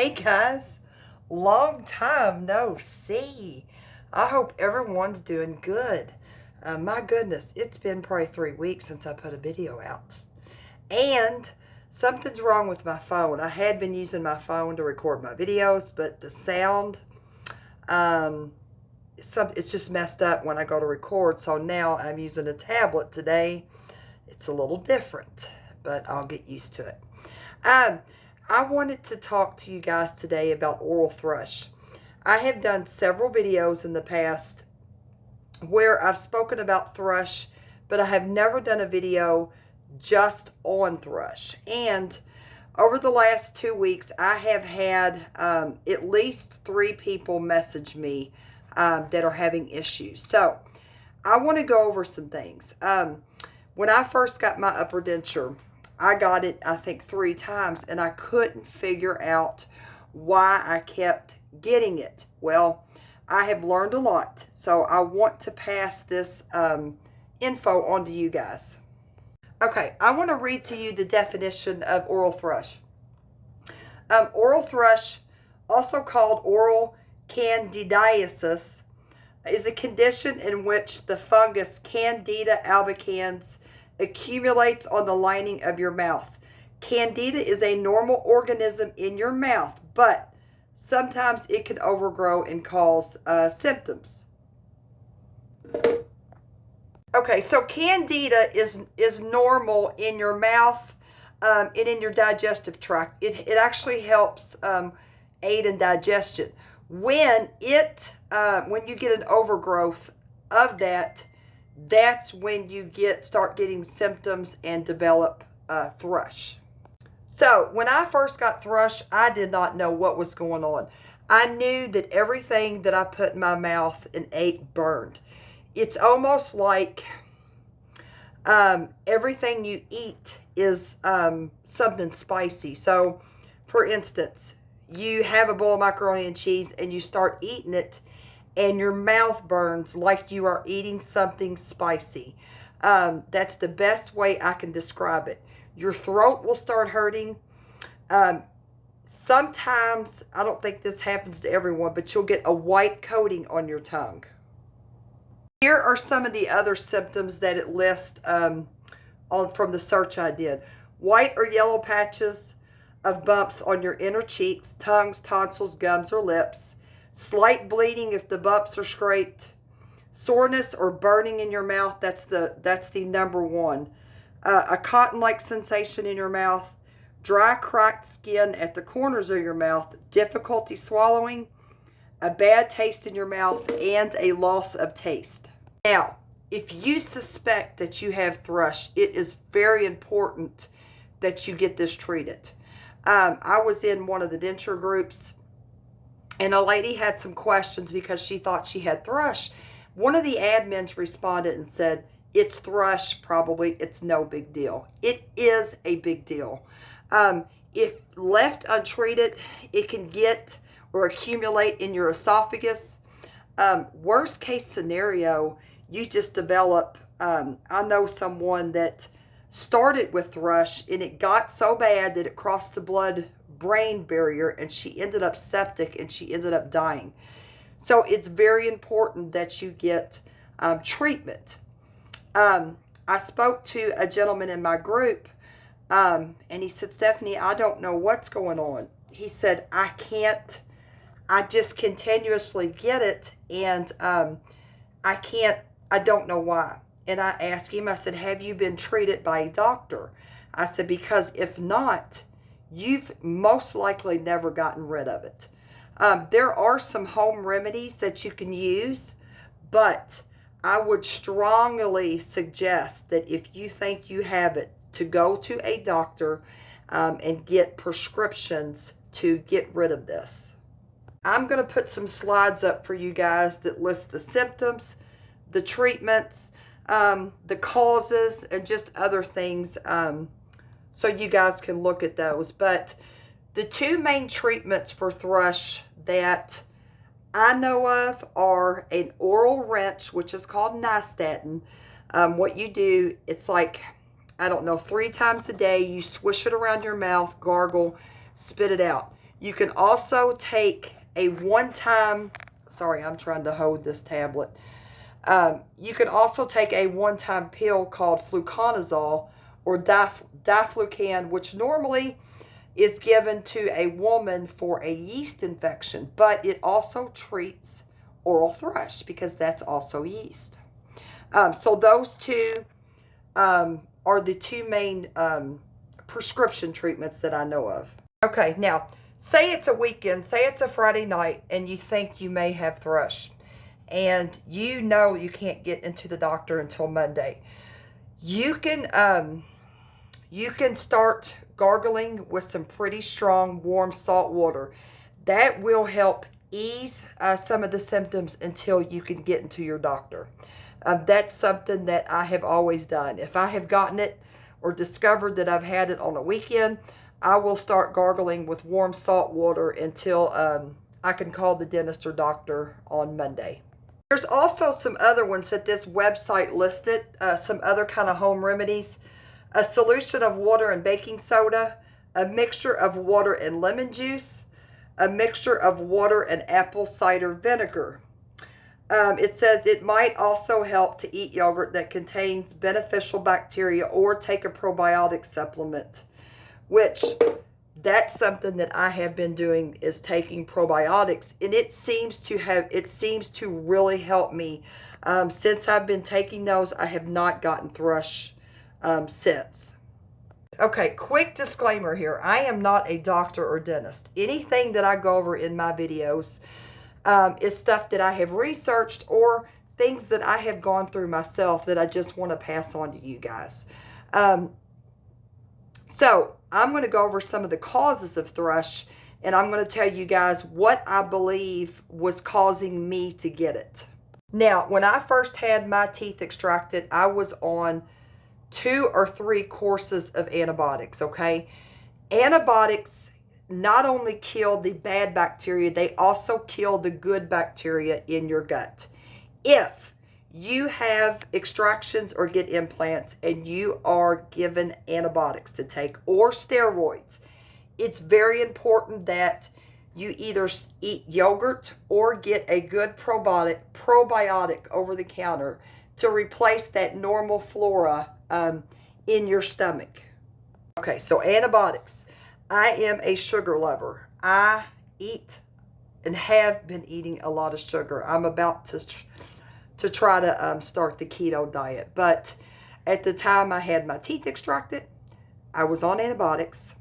Hey guys, long time no see. I hope everyone's doing good. My goodness, it's been probably 3 weeks since I put a video out. And something's wrong with my phone. I had been using my phone to record my videos, but the sound, it's just messed up when I go to record. So now I'm using a tablet today. It's a little different, but I'll get used to it. I wanted to talk to you guys today about oral thrush. I have done several videos in the past where I've spoken about thrush, but I have never done a video just on thrush. And over the last 2 weeks, I have had at least 3 people message me that are having issues. So I want to go over some things. When I first got my upper denture, I got it, I think, 3 times, and I couldn't figure out why I kept getting it. Well, I have learned a lot, so I want to pass this info on to you guys. Okay, I want to read to you the definition of oral thrush. Oral thrush, also called oral candidiasis, is a condition in which the fungus Candida albicans accumulates on the lining of your mouth. Candida is a normal organism in your mouth, but sometimes it can overgrow and cause symptoms. Okay, so Candida is normal in your mouth and in your digestive tract. It actually helps aid in digestion. When you get an overgrowth of that, that's when you start getting symptoms and develop thrush. So when I first got thrush, I did not know what was going on. I knew that everything that I put in my mouth and ate burned. It's almost like everything you eat is something spicy. So for instance, you have a bowl of macaroni and cheese and you start eating it, and your mouth burns like you are eating something spicy. That's the best way I can describe it. Your throat will start hurting. Sometimes, I don't think this happens to everyone, but you'll get a white coating on your tongue. Here are some of the other symptoms that it lists from the search I did. White or yellow patches of bumps on your inner cheeks, tongues, tonsils, gums, or lips. Slight bleeding if the bumps are scraped. Soreness or burning in your mouth, that's the number one. A cotton-like sensation in your mouth. Dry, cracked skin at the corners of your mouth. Difficulty swallowing. A bad taste in your mouth, and a loss of taste. Now, if you suspect that you have thrush, it is very important that you get this treated. I was in one of the denture groups, and a lady had some questions because she thought she had thrush. One of the admins responded and said, "It's thrush, probably. It's no big deal." It is a big deal. If left untreated, it can get or accumulate in your esophagus. Worst case scenario, you just develop, I know someone that started with thrush and it got so bad that it crossed the blood-brain barrier and she ended up septic and she ended up dying. So it's very important that you get treatment. I spoke to a gentleman in my group and he said, "Stephanie, I don't know what's going on." He said, I just continuously get it, and I don't know why. And I asked him, I said, "Have you been treated by a doctor?" I said, "Because if not, you've most likely never gotten rid of it." There are some home remedies that you can use, but I would strongly suggest that if you think you have it, to go to a doctor and get prescriptions to get rid of this. I'm going to put some slides up for you guys that list the symptoms, the treatments, the causes, and just other things, so you guys can look at those. But the 2 main treatments for thrush that I know of are an oral wrench, which is called nystatin. What you do, it's like, I don't know, 3 times a day, you swish it around your mouth, gargle, spit it out. You can also take a one-time, sorry, I'm trying to hold this tablet. You can also take a one-time pill called fluconazole or diflucan, which normally is given to a woman for a yeast infection, but it also treats oral thrush because that's also yeast. So those two are the two main prescription treatments that I know of. Okay, now, say it's a weekend, say it's a Friday night, and you think you may have thrush, and you know you can't get into the doctor until Monday. You can start gargling with some pretty strong warm salt water. That will help ease some of the symptoms until you can get into your doctor. That's something that I have always done. If I have gotten it or discovered that I've had it on a weekend, I will start gargling with warm salt water until I can call the dentist or doctor on Monday. There's also some other ones that this website listed, some other kind of home remedies. A solution of water and baking soda, a mixture of water and lemon juice, a mixture of water and apple cider vinegar. It says it might also help to eat yogurt that contains beneficial bacteria or take a probiotic supplement, which that's something that I have been doing, is taking probiotics, and it seems to really help me. Since I've been taking those, I have not gotten thrush since. Okay, quick disclaimer here. I am not a doctor or dentist. Anything that I go over in my videos is stuff that I have researched or things that I have gone through myself that I just want to pass on to you guys. So I'm going to go over some of the causes of thrush, and I'm going to tell you guys what I believe was causing me to get it. Now, when I first had my teeth extracted, I was on 2 or 3 courses of antibiotics, okay? Antibiotics not only kill the bad bacteria, they also kill the good bacteria in your gut. If you have extractions or get implants and you are given antibiotics to take or steroids, it's very important that you either eat yogurt or get a good probiotic over the counter to replace that normal flora in your stomach. Okay, so antibiotics. I am a sugar lover. I eat and have been eating a lot of sugar. I'm about to try to start the keto diet. But at the time I had my teeth extracted, I was on antibiotics.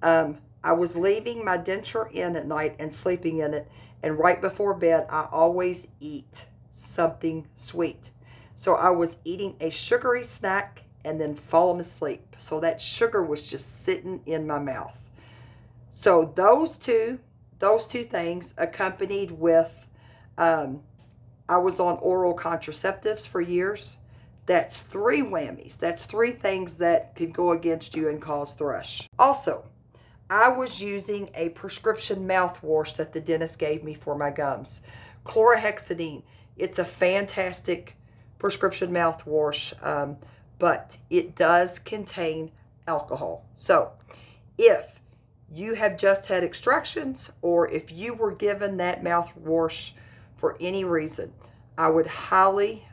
I was leaving my denture in at night and sleeping in it. And right before bed, I always eat something sweet. So I was eating a sugary snack and then falling asleep. So that sugar was just sitting in my mouth. So those two things, accompanied with, I was on oral contraceptives for years. That's 3 whammies. That's 3 things that could go against you and cause thrush. Also, I was using a prescription mouthwash that the dentist gave me for my gums. Chlorhexidine. It's a fantastic prescription mouthwash, but it does contain alcohol. So if you have just had extractions, or if you were given that mouthwash for any reason, I would highly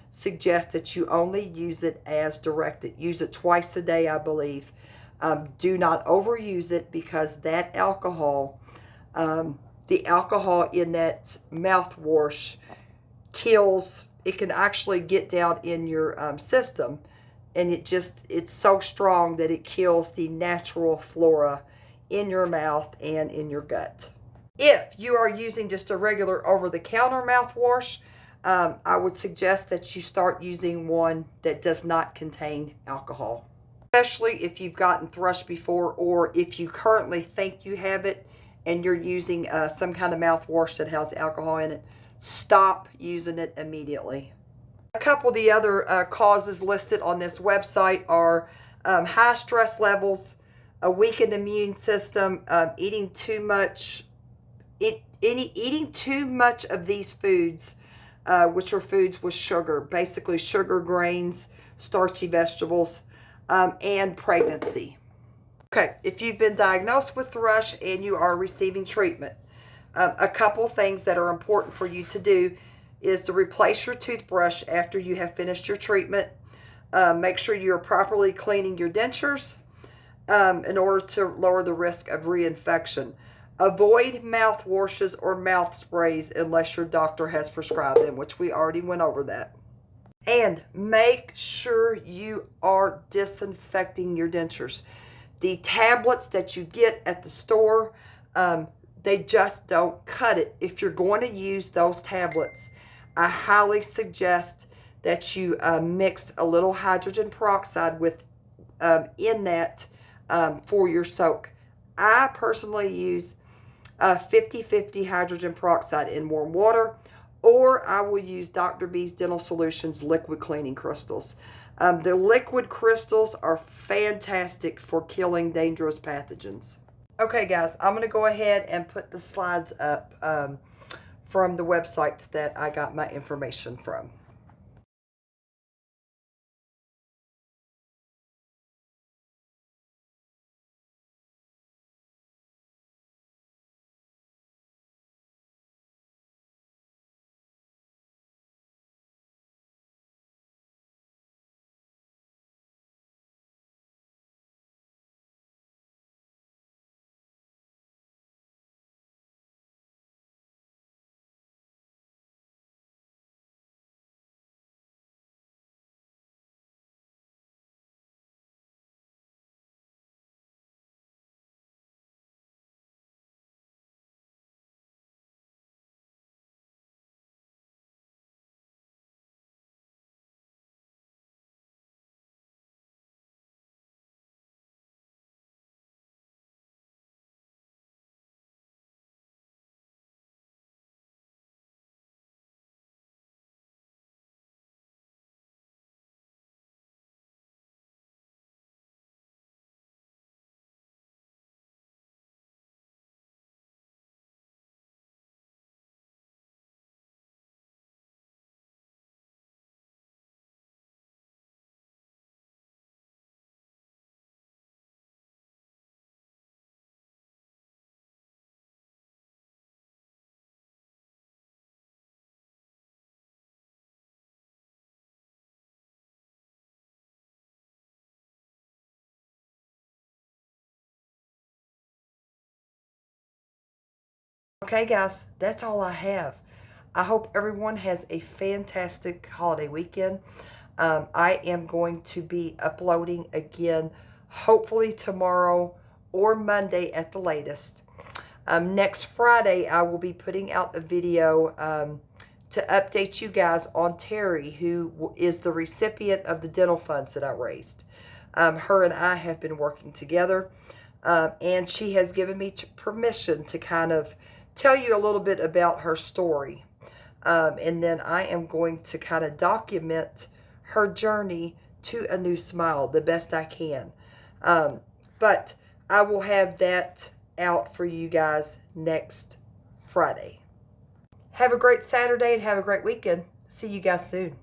suggest that you only use it as directed. Use it twice a day, I believe. Do not overuse it, because that alcohol, the alcohol in that mouthwash kills. It can actually get down in your system, and it's so strong that it kills the natural flora in your mouth and in your gut. If you are using just a regular over-the-counter mouthwash, I would suggest that you start using one that does not contain alcohol. Especially if you've gotten thrush before, or if you currently think you have it and you're using some kind of mouthwash that has alcohol in it, stop using it immediately. A couple of the other causes listed on this website are high stress levels, a weakened immune system, eating too much of these foods, which are foods with sugar, basically sugar, grains, starchy vegetables, and pregnancy. Okay, if you've been diagnosed with thrush and you are receiving treatment, a couple things that are important for you to do is to replace your toothbrush after you have finished your treatment. Make sure you're properly cleaning your dentures in order to lower the risk of reinfection. Avoid mouthwashes or mouth sprays unless your doctor has prescribed them, which we already went over that. And make sure you are disinfecting your dentures. The tablets that you get at the store, they just don't cut it. If you're going to use those tablets, I highly suggest that you mix a little hydrogen peroxide with in that for your soak. I personally use 50-50 hydrogen peroxide in warm water, or I will use Dr. B's Dental Solutions liquid cleaning crystals. The liquid crystals are fantastic for killing dangerous pathogens. Okay, guys, I'm going to go ahead and put the slides up from the websites that I got my information from. Okay, guys, that's all I have. I hope everyone has a fantastic holiday weekend. I am going to be uploading again, hopefully tomorrow or Monday at the latest. Next Friday, I will be putting out a video to update you guys on Terry, who is the recipient of the dental funds that I raised. Her and I have been working together, and she has given me permission to kind of tell you a little bit about her story. And then I am going to kind of document her journey to a new smile the best I can. But I will have that out for you guys next Friday. Have a great Saturday and have a great weekend. See you guys soon.